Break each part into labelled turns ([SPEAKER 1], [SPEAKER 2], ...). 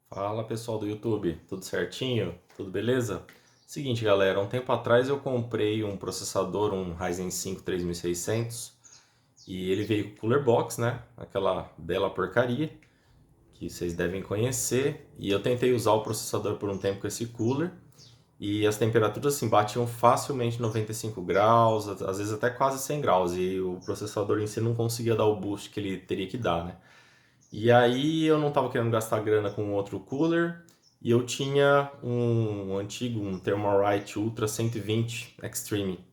[SPEAKER 1] Fala pessoal do YouTube, tudo certinho? Tudo beleza? Seguinte galera, um tempo atrás eu comprei um processador, um Ryzen 5 3600 e ele veio com cooler box, né? Aquela bela porcaria que vocês devem conhecer. E eu tentei usar o processador por um tempo com esse cooler e as temperaturas assim batiam facilmente 95 graus, às vezes até quase 100 graus e o processador em si não conseguia dar o boost que ele teria que dar, né? E aí eu não estava querendo gastar grana com outro cooler e eu tinha um antigo, um Thermalright Ultra 120 Extreme.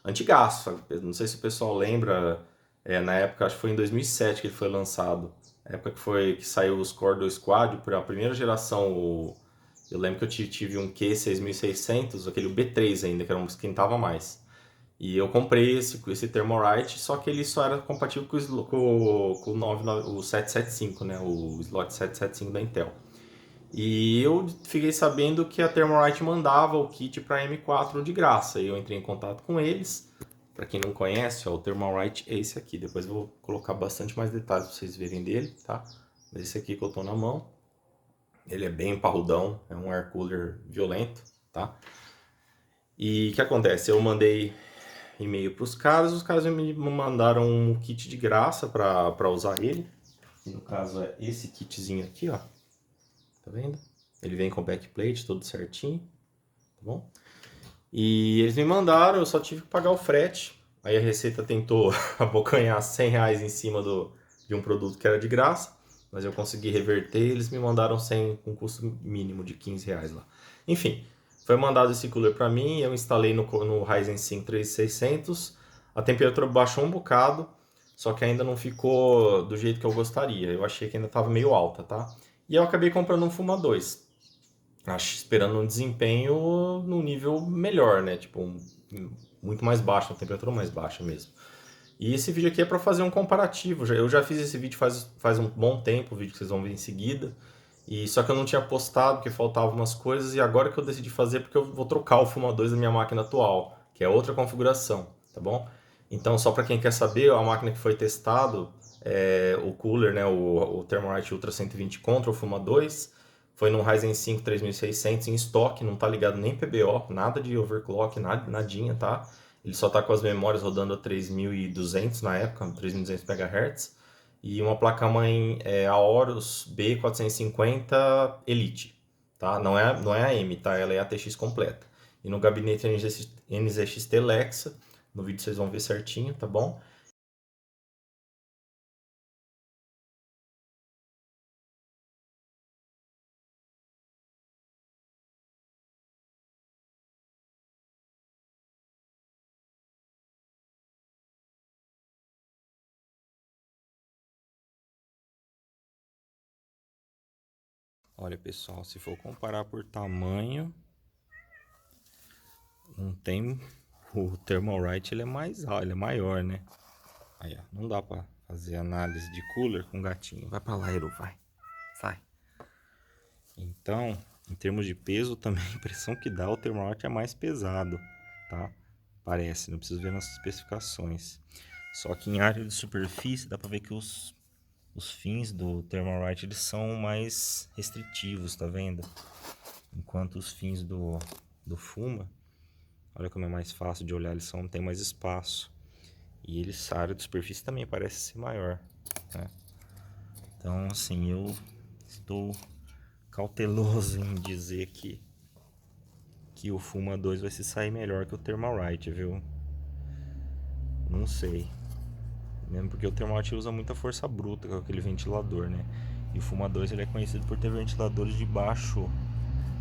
[SPEAKER 1] Antigaço, não sei se o pessoal lembra, na época, acho que foi em 2007 que ele foi lançado. Na época que saiu os Core 2 Quad, por a primeira geração, eu lembro que eu tive um Q6600, aquele B3 ainda, que era um que esquentava mais. E eu comprei esse Thermalright, só que ele só era compatível com o 775, né? O slot 775 da Intel. E eu fiquei sabendo que a Thermalright mandava o kit para M4 de graça. E eu entrei em contato com eles. Para quem não conhece, ó, o Thermalright é esse aqui. Depois eu vou colocar bastante mais detalhes para vocês verem dele, tá? Mas esse aqui que eu tô na mão, ele é bem parrudão, é um air cooler violento, tá? E o que acontece? Eu mandei e-mail para os caras me mandaram um kit de graça para usar ele. E no caso é esse kitzinho aqui, ó. Tá vendo? Ele vem com backplate, tudo certinho, tá bom? E eles me mandaram, eu só tive que pagar o frete. Aí a Receita tentou abocanhar R$ 100 em cima de um produto que era de graça, mas eu consegui reverter e eles me mandaram sem um custo mínimo de R$ 15 lá. Enfim, foi mandado esse cooler para mim, eu instalei no Ryzen 5 3600, a temperatura baixou um bocado, só que ainda não ficou do jeito que eu gostaria. Eu achei que ainda estava meio alta, tá? E eu acabei comprando um Fuma 2. Acho, esperando um desempenho num nível melhor, né? Tipo, muito mais baixo, uma temperatura mais baixa mesmo. E esse vídeo aqui é para fazer um comparativo. Eu já fiz esse vídeo faz um bom tempo, o vídeo que vocês vão ver em seguida. E só que eu não tinha postado porque faltavam umas coisas e agora que eu decidi fazer porque eu vou trocar o Fuma 2 da minha máquina atual, que é outra configuração, tá bom? Então, só para quem quer saber, a máquina que foi testado, o cooler, né, o Thermalright Ultra 120 contra o Fuma 2, foi num Ryzen 5 3600 em estoque, não tá ligado nem PBO, nada de overclock, nadinha, tá? Ele só tá com as memórias rodando a 3200 na época, 3200 MHz, e uma placa-mãe Aorus B450 Elite, tá? Não é a M, tá? Ela é a TX completa. E no gabinete NZXT Lexa, no vídeo vocês vão ver certinho, tá bom? Olha pessoal, se for comparar por tamanho, não tem. O Thermalright ele é mais alto, ele é maior, né? Aí, ó, não dá pra fazer análise de cooler com gatinho. Vai pra lá, Eru, vai. Sai. Então, em termos de peso também, a impressão que dá, o Thermalright é mais pesado, tá? Parece, não preciso ver nas especificações. Só que em área de superfície dá pra ver que os fins do Thermalright eles são mais restritivos, tá vendo? Enquanto os fins do Fuma, olha como é mais fácil de olhar, eles tem mais espaço. E a área de superfície também parece ser maior, né? Então, assim, eu estou cauteloso em dizer que o Fuma 2 vai se sair melhor que o Thermalright, viu? Não sei. Mesmo porque o Thermalright usa muita força bruta com aquele ventilador, né? E o Fuma 2 ele é conhecido por ter ventiladores de baixo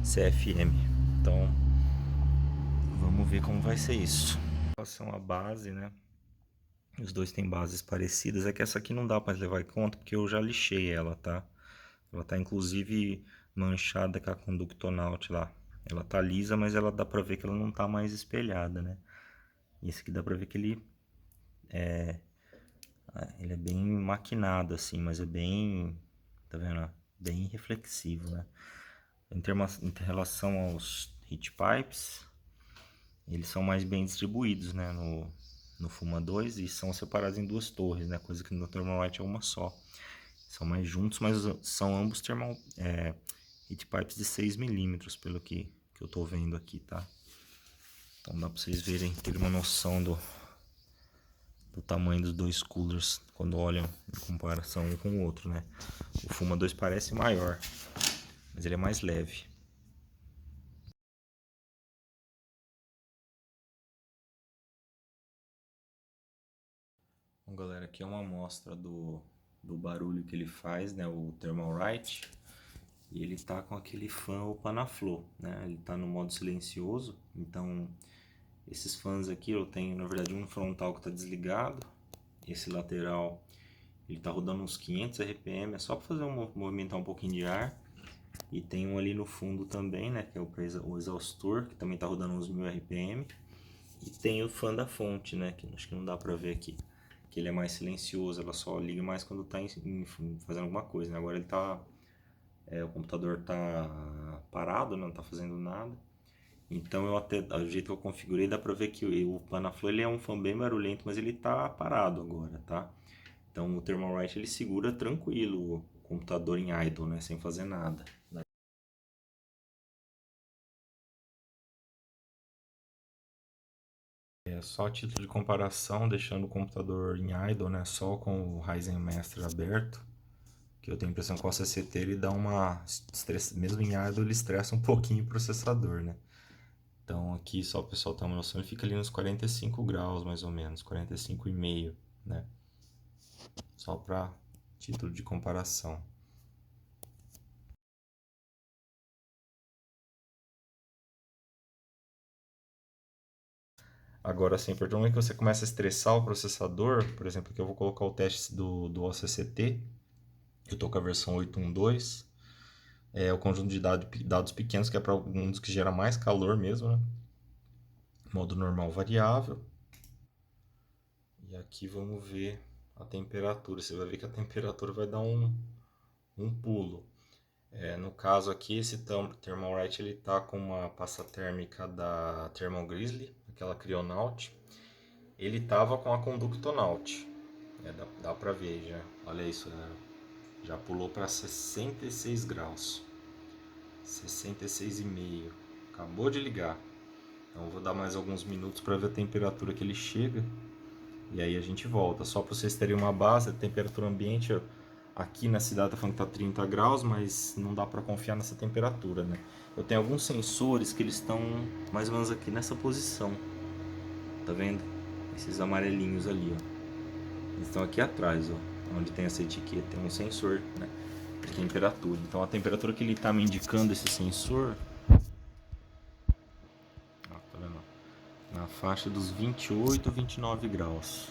[SPEAKER 1] CFM. Então, vamos ver como vai ser isso. Em relação à base, né? Os dois têm bases parecidas. É que essa aqui não dá para levar em conta porque eu já lixei ela, tá? Ela tá inclusive manchada com a Conductonaut lá. Ela tá lisa, mas ela dá pra ver que ela não tá mais espelhada, né? E esse aqui dá pra ver que ele é bem maquinado assim, mas é bem, tá vendo? Bem reflexivo, né? Em relação aos heat pipes, eles são mais bem distribuídos, né? No Fuma 2 e são separados em duas torres, né? Coisa que no Thermalright é uma só. São mais juntos, mas são ambos heat pipes de 6 milímetros, pelo que eu tô vendo aqui, tá? Então dá pra vocês verem, ter uma noção do tamanho dos dois coolers quando olham em comparação um com o outro, né? O Fuma 2 parece maior, mas ele é mais leve. Bom, galera, aqui é uma amostra do barulho que ele faz, né? O Thermalright. E ele tá com aquele fan o Panaflow, né? Ele tá no modo silencioso, então esses fãs aqui eu tenho, na verdade, um frontal que tá desligado. Esse lateral ele tá rodando uns 500 RPM, é só para fazer movimentar um pouquinho de ar. E tem um ali no fundo também, né, que é o exaustor, que também tá rodando uns 1000 RPM. E tem o fã da fonte, né, que acho que não dá para ver aqui, que ele é mais silencioso, ela só liga mais quando tá fazendo alguma coisa, né? Agora ele tá, o computador tá parado, não tá fazendo nada. Então eu até, do jeito que eu configurei, dá pra ver que o Panaflow ele é um fã bem barulhento, mas ele tá parado agora, tá? Então o Thermalright ele segura tranquilo o computador em idle, né, sem fazer nada. É só a título de comparação, deixando o computador em idle, né, só com o Ryzen Master aberto, que eu tenho a impressão que o CCT ele dá uma mesmo em idle ele estressa um pouquinho o processador, né? Então aqui só o pessoal ter uma noção, ele fica ali nos 45 graus mais ou menos, 45,5, né? Só para título de comparação. Agora, assim, a partir do momento que você começa a estressar o processador, por exemplo, aqui eu vou colocar o teste do OCCT, eu estou com a versão 8.1.2, é o conjunto de dados pequenos, que é para um dos que gera mais calor mesmo, né? Modo normal variável. E aqui vamos ver a temperatura. Você vai ver que a temperatura vai dar um pulo. No caso aqui, esse Thermalright ele tá com uma pasta térmica da Thermal Grizzly, aquela Cryonaut. Ele tava com a Conductonaut. Dá pra ver já. Olha isso, galera. Já pulou para 66 graus. 66,5. Acabou de ligar. Então vou dar mais alguns minutos para ver a temperatura que ele chega. E aí a gente volta. Só para vocês terem uma base, a temperatura ambiente aqui na cidade tá falando que tá 30 graus, mas não dá para confiar nessa temperatura, né? Eu tenho alguns sensores que eles estão mais ou menos aqui nessa posição. Tá vendo? Esses amarelinhos ali, ó. Eles estão aqui atrás, ó, onde tem essa etiqueta, tem um sensor, né, de temperatura. Então a temperatura que ele está me indicando, esse sensor, ó, tá vendo? Na faixa dos 28 a 29 graus.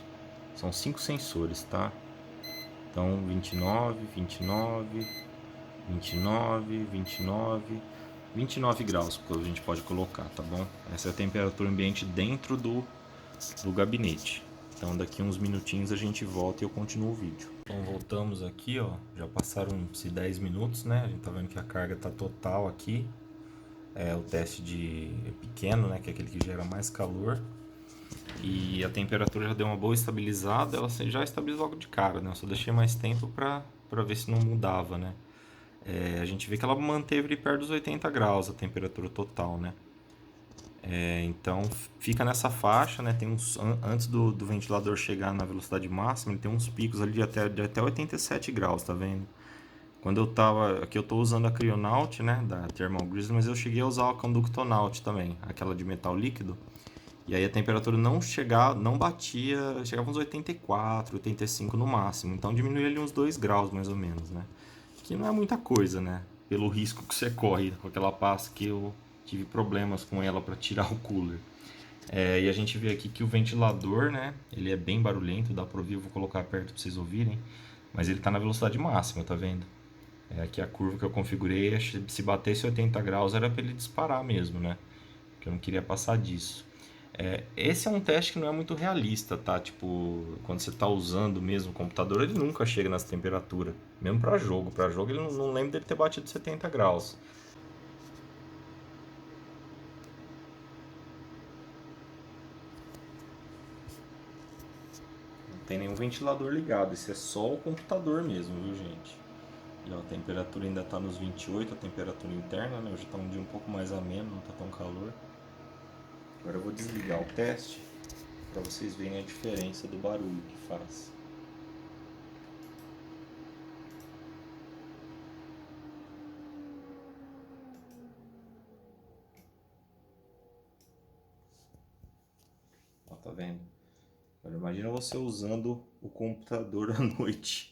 [SPEAKER 1] São 5 sensores, tá? Então 29, 29, 29, 29, 29 graus que a gente pode colocar, tá bom? Essa é a temperatura ambiente dentro do gabinete. Então daqui uns minutinhos a gente volta e eu continuo o vídeo. Então voltamos aqui, ó, já passaram-se 10 minutos, né? A gente tá vendo que a carga tá total aqui. É o teste de pequeno, né, que é aquele que gera mais calor. E a temperatura já deu uma boa estabilizada, ela já estabilizou logo de cara, né? Eu só deixei mais tempo para ver se não mudava, né? A gente vê que ela manteve ali perto dos 80 graus a temperatura total, né? Então fica nessa faixa, né? Tem uns, antes do ventilador chegar na velocidade máxima, ele tem uns picos ali de até 87 graus, tá vendo? Quando eu tava. Aqui eu tô usando a Cryonaut, né? Da Thermal Grizzly, mas eu cheguei a usar a Conductonaut também, aquela de metal líquido. E aí a temperatura não batia, chegava uns 84, 85 no máximo. Então diminuía ali uns 2 graus mais ou menos, né? Que não é muita coisa, né? Pelo risco que você corre com aquela pasta que eu tive problemas com ela para tirar o cooler. E a gente vê aqui que o ventilador, né? Ele é bem barulhento, dá para ouvir, eu vou colocar perto para vocês ouvirem. Mas ele está na velocidade máxima, tá vendo? Aqui a curva que eu configurei, se batesse 80 graus era para ele disparar mesmo, né? Porque eu não queria passar disso. Esse é um teste que não é muito realista, tá? Tipo, quando você está usando mesmo o computador, ele nunca chega nessa temperatura. Mesmo para jogo. Para jogo, ele não lembra dele ter batido 70 graus. Não tem nenhum ventilador ligado. Esse é só o computador mesmo, viu, gente? E ó, a temperatura ainda está nos 28, a temperatura interna, né? Hoje está um dia um pouco mais ameno, não está tão calor. Agora eu vou desligar o teste para vocês verem a diferença do barulho que faz. Ó, tá vendo? Agora imagina você usando o computador à noite.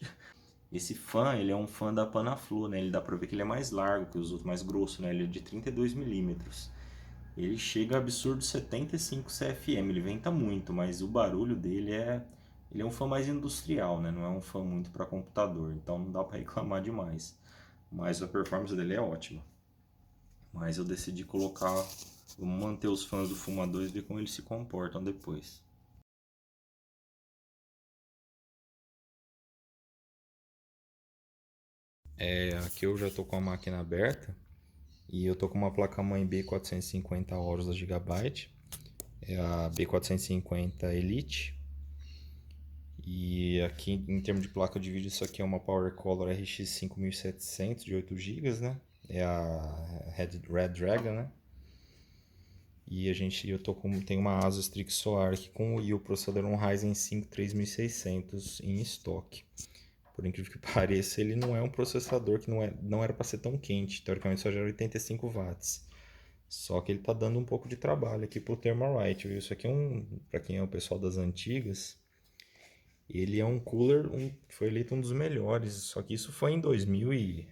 [SPEAKER 1] Esse fã, ele é um fã da Panaflu, né? Ele dá pra ver que ele é mais largo que os outros, mais grosso, né? Ele é de 32 milímetros. Ele chega a absurdo 75 CFM, ele venta muito, mas o barulho dele é... Ele é um fã mais industrial, né? Não é um fã muito para computador, então não dá para reclamar demais. Mas a performance dele é ótima. Mas eu decidi colocar... Vamos manter os fãs do Fuma 2 e ver como eles se comportam depois. Aqui eu já estou com a máquina aberta e eu tô com uma placa-mãe B450 Horus da Gigabyte. É a B450 Elite. E aqui em termos de placa de vídeo, isso aqui é uma Power Color RX 5700 de 8 GB, né? É a Red Dragon, né? E eu tô com, tem uma Asus Strix Solar aqui com e o processador é um Ryzen 5 3600 em estoque. Por incrível que pareça, ele não é um processador que não era para ser tão quente. Teoricamente só gera 85 watts. Só que ele tá dando um pouco de trabalho aqui pro Thermalright, viu? Isso aqui é para quem é o pessoal das antigas, ele é um cooler que foi eleito um dos melhores. Só que isso foi em 2000 e,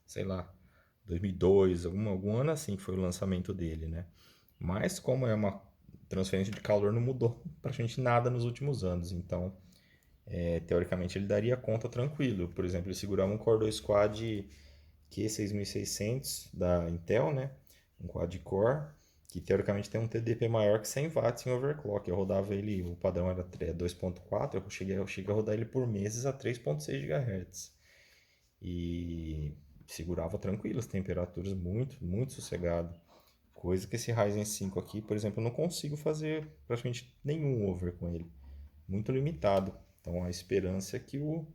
[SPEAKER 1] sei lá, 2002, algum ano assim que foi o lançamento dele, né? Mas como é uma transferência de calor, não mudou praticamente nada nos últimos anos. Então, teoricamente ele daria conta tranquilo. Por exemplo, ele segurava um Core 2 Quad Q6600 da Intel, né? Um quad-core, que teoricamente tem um TDP maior que 100 watts em overclock. Eu rodava ele, o padrão era 2.4, eu cheguei a rodar ele por meses a 3.6 GHz. E segurava tranquilo as temperaturas, muito sossegado. Coisa que esse Ryzen 5 aqui, por exemplo, eu não consigo fazer praticamente nenhum over com ele. Muito limitado. Então a esperança é que o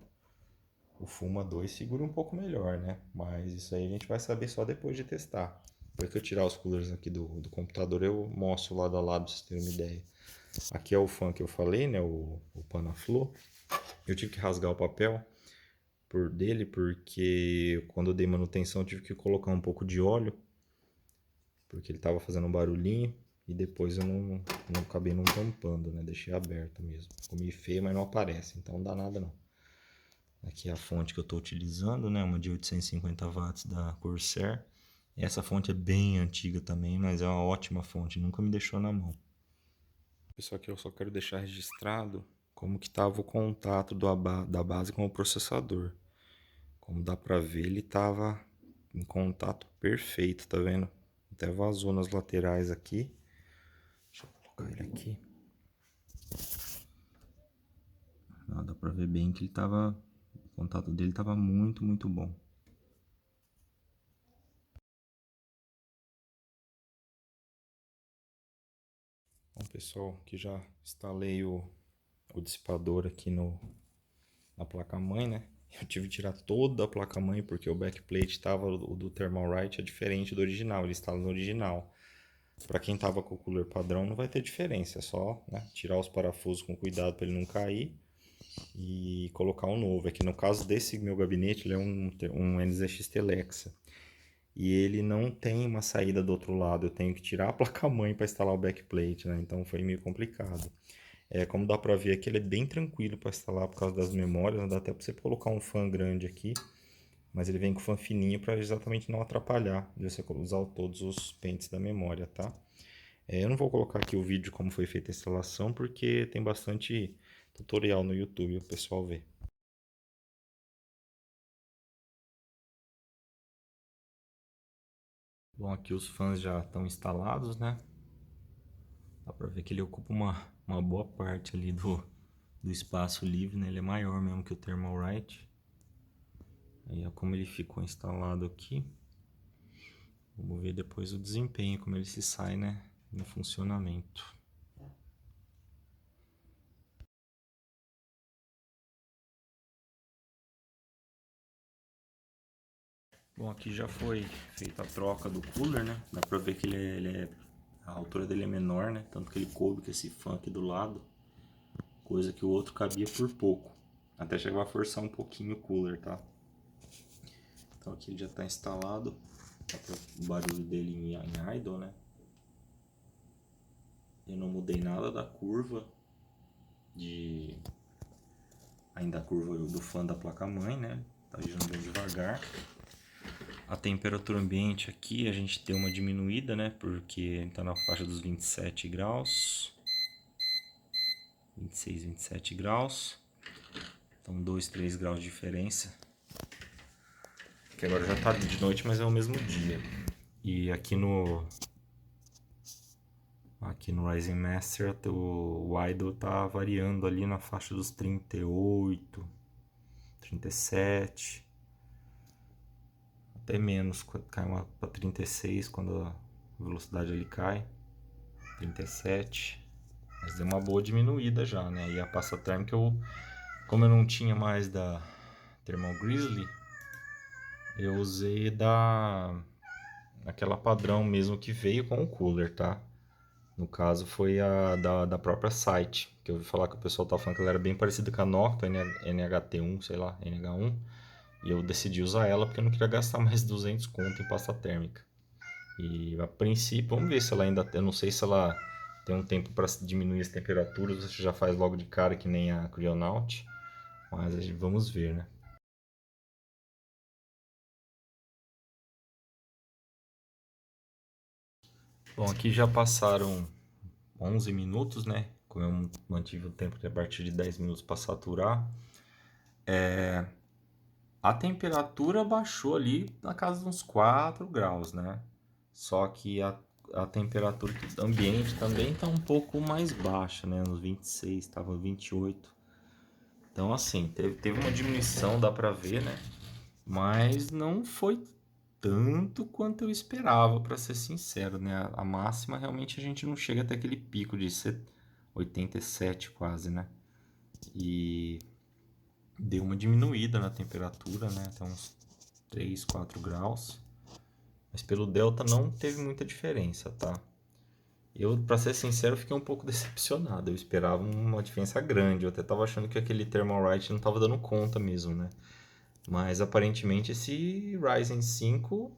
[SPEAKER 1] Fuma 2 segura um pouco melhor, né? Mas isso aí a gente vai saber só depois de testar. Depois que eu tirar os coolers aqui do computador, eu mostro lado a lado pra vocês terem uma ideia. Aqui é o fã que eu falei, né? O Panaflow. Eu tive que rasgar o papel dele porque quando eu dei manutenção eu tive que colocar um pouco de óleo porque ele estava fazendo um barulhinho e depois eu não acabei não tampando, né? Deixei aberto mesmo. Ficou meio feio, mas não aparece, então não dá nada não. Aqui é a fonte que eu estou utilizando, né? Uma de 850 watts da Corsair. Essa fonte é bem antiga também, mas é uma ótima fonte, nunca me deixou na mão. Pessoal, aqui eu só quero deixar registrado como que estava o contato da base com o processador. Como dá pra ver, ele estava em contato perfeito, tá vendo? Até vazou nas laterais aqui. Deixa eu colocar ele aqui. Dá pra ver bem que ele tava, o contato dele estava muito bom. Bom, pessoal, que já instalei o dissipador aqui na placa-mãe, né? Eu tive que tirar toda a placa-mãe porque o backplate estava, o do Thermalright é diferente do original, ele instala no original. Para quem tava com o cooler padrão não vai ter diferença, é só, né, tirar os parafusos com cuidado para ele não cair e colocar um novo. É que no caso desse meu gabinete, ele é um NZX Telexa. E ele não tem uma saída do outro lado, eu tenho que tirar a placa-mãe para instalar o backplate, né? Então foi meio complicado. Como dá para ver aqui, ele é bem tranquilo para instalar por causa das memórias, dá até para você colocar um fã grande aqui, mas ele vem com fã fininho para exatamente não atrapalhar de você usar todos os pentes da memória, tá? Eu não vou colocar aqui o vídeo de como foi feita a instalação, porque tem bastante tutorial no YouTube, o pessoal vê. Bom, aqui os fãs já estão instalados, né? Dá pra ver que ele ocupa uma boa parte ali do espaço livre, né? Ele é maior mesmo que o Thermalright. Aí, ó, como ele ficou instalado aqui. Vamos ver depois o desempenho, como ele se sai, né? No funcionamento. Bom, aqui já foi feita a troca do cooler, né? Dá pra ver que a altura dele é menor, né? Tanto que ele coube com esse fan aqui do lado, coisa que o outro cabia por pouco. Até chegar a forçar um pouquinho o cooler, tá? Então aqui ele já tá instalado. Dá pra o barulho dele em idle, né? Eu não mudei nada da curva ainda a curva do fan da placa-mãe, né? Tá girando bem devagar. A temperatura ambiente aqui a gente deu uma diminuída, né? Porque está na faixa dos 27 graus. 26, 27 graus. Então 2, 3 graus de diferença. Que agora já está de noite, mas é o mesmo dia. E aqui no Ryzen Master o idle tá variando ali na faixa dos 38, 37. Até menos, cai para 36 quando a velocidade ele cai, 37, mas deu uma boa diminuída já, né? E a pasta térmica, como eu não tinha mais da Thermal Grizzly, eu usei aquela padrão mesmo que veio com o cooler, tá? No caso foi a da própria Site, que eu ouvi falar que o pessoal tava falando que ela era bem parecida com a Noctua NHT1, sei lá, NH1. E eu decidi usar ela porque eu não queria gastar mais 200 conto em pasta térmica. E a princípio, vamos ver se ela ainda... Eu não sei se ela tem um tempo para diminuir as temperaturas, você já faz logo de cara que nem a Cryonaut. Mas vamos ver, né? Bom, aqui já passaram 11 minutos, né? Como eu mantive o tempo de a partir de 10 minutos para saturar. A temperatura baixou ali na casa de uns 4 graus, né? Só que a temperatura ambiente também está um pouco mais baixa, né? Nos 26, estava 28. Então, assim, teve uma diminuição, dá para ver, né? Mas não foi tanto quanto eu esperava, para ser sincero, né? A máxima realmente a gente não chega até aquele pico de 87 quase, né? E deu uma diminuída na temperatura, né? Até uns 3, 4 graus. Mas pelo delta não teve muita diferença, tá? Eu, pra ser sincero, fiquei um pouco decepcionado. Eu esperava uma diferença grande. Eu até tava achando que aquele Thermalright não tava dando conta mesmo, né? Mas aparentemente esse Ryzen 5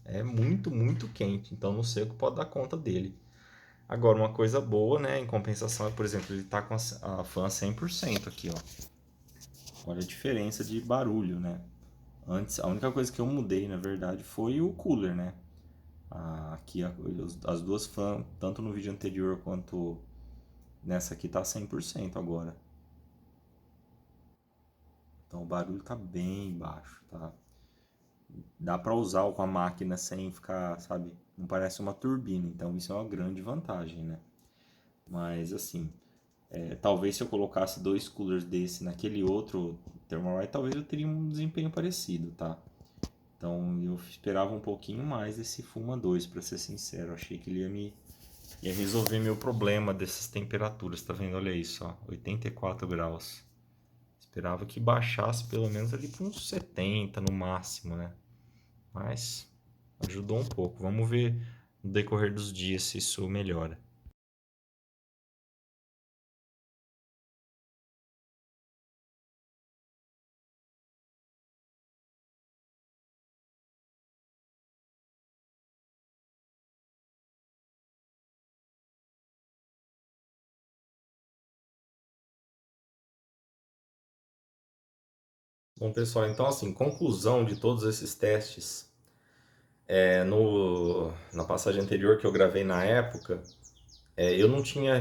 [SPEAKER 1] é muito, muito quente. Então não sei o que pode dar conta dele. Agora, uma coisa boa, né? Em compensação, é, por exemplo, ele tá com a fan 100% aqui, ó. Olha a diferença de barulho, né? Antes, a única coisa que eu mudei, na verdade, foi o cooler, né? Aqui as duas fãs, tanto no vídeo anterior quanto nessa aqui, tá 100% agora. Então o barulho tá bem baixo, tá? Dá pra usar com a máquina sem ficar, sabe? Não parece uma turbina, então isso é uma grande vantagem, né? Mas assim, talvez se eu colocasse dois coolers desse naquele outro Thermalright, talvez eu teria um desempenho parecido, tá? Então eu esperava um pouquinho mais desse Fuma 2, para ser sincero. Eu achei que ele ia resolver meu problema dessas temperaturas. Tá vendo? Olha isso, ó, 84 graus. Esperava que baixasse pelo menos ali para uns 70 no máximo, né? Mas ajudou um pouco. Vamos ver no decorrer dos dias se isso melhora. Bom, pessoal, então assim, conclusão de todos esses testes, na passagem anterior que eu gravei na época, eu não tinha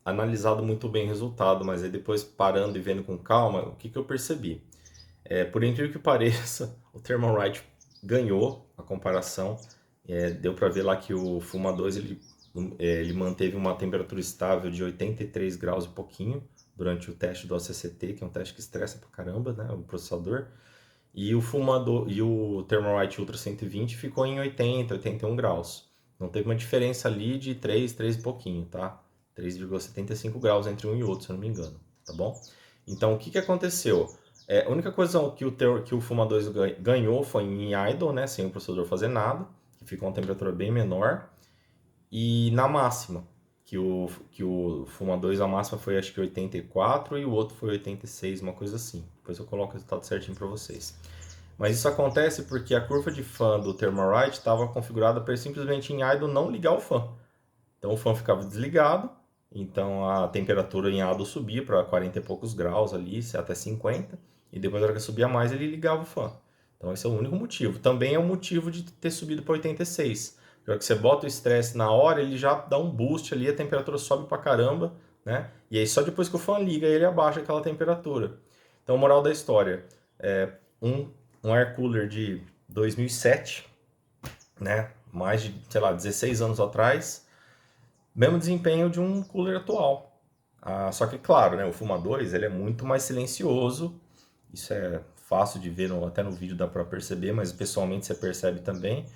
[SPEAKER 1] analisado muito bem o resultado, mas aí depois parando e vendo com calma, o que eu percebi? Por incrível que pareça, o Thermalright ganhou a comparação. Deu para ver lá que o Fuma 2 ele manteve uma temperatura estável de 83 graus e pouquinho durante o teste do OCCT, que é um teste que estressa pra caramba, né, o processador. E o Thermalright Ultra 120 ficou em 80, 81 graus. Não teve uma diferença ali de 3 e pouquinho, tá? 3,75 graus entre um e outro, se eu não me engano, tá bom? Então, o que aconteceu? A única coisa que o Fuma 2 ganhou foi em idle, né, sem o processador fazer nada, que fica uma temperatura bem menor, e na máxima, que o Fuma 2 a máxima foi acho que 84 e o outro foi 86, uma coisa assim. Depois eu coloco o resultado certinho para vocês. Mas isso acontece porque a curva de fan do Thermalright estava configurada para simplesmente em idle não ligar o fan. Então o fan ficava desligado, então a temperatura em idle subia para 40 e poucos graus ali, até 50, e depois na hora que subia mais ele ligava o fan. Então esse é o único motivo. Também é o motivo de ter subido para 86. Na hora que você bota o estresse na hora, ele já dá um boost ali, a temperatura sobe pra caramba, né? E aí só depois que o fan liga, ele abaixa aquela temperatura. Então, moral da história, um air cooler de 2007, né? Mais de, sei lá, 16 anos atrás, mesmo desempenho de um cooler atual. Só que, claro, né, o Fuma 2 ele é muito mais silencioso. Isso é fácil de ver, até no vídeo dá para perceber, mas pessoalmente você percebe também.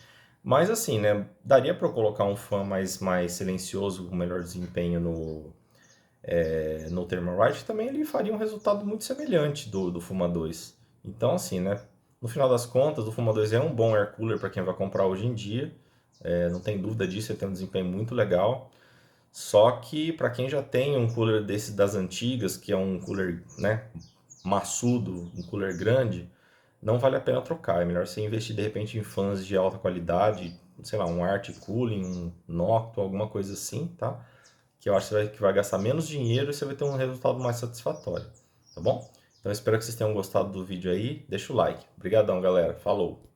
[SPEAKER 1] Mas assim, né, daria para eu colocar um fan mais silencioso, com melhor desempenho no Thermalright, também ele faria um resultado muito semelhante do Fuma 2. Então assim, né, no final das contas, o Fuma 2 é um bom air cooler para quem vai comprar hoje em dia. Não tem dúvida disso, ele tem um desempenho muito legal. Só que para quem já tem um cooler desse das antigas, que é um cooler, né, maçudo, um cooler grande, não vale a pena trocar. É melhor você investir de repente em fãs de alta qualidade, sei lá, um Art Cooling, um Nocto, alguma coisa assim, tá? Que eu acho que vai gastar menos dinheiro e você vai ter um resultado mais satisfatório, tá bom? Então eu espero que vocês tenham gostado do vídeo aí. Deixa o like. Obrigadão, galera. Falou!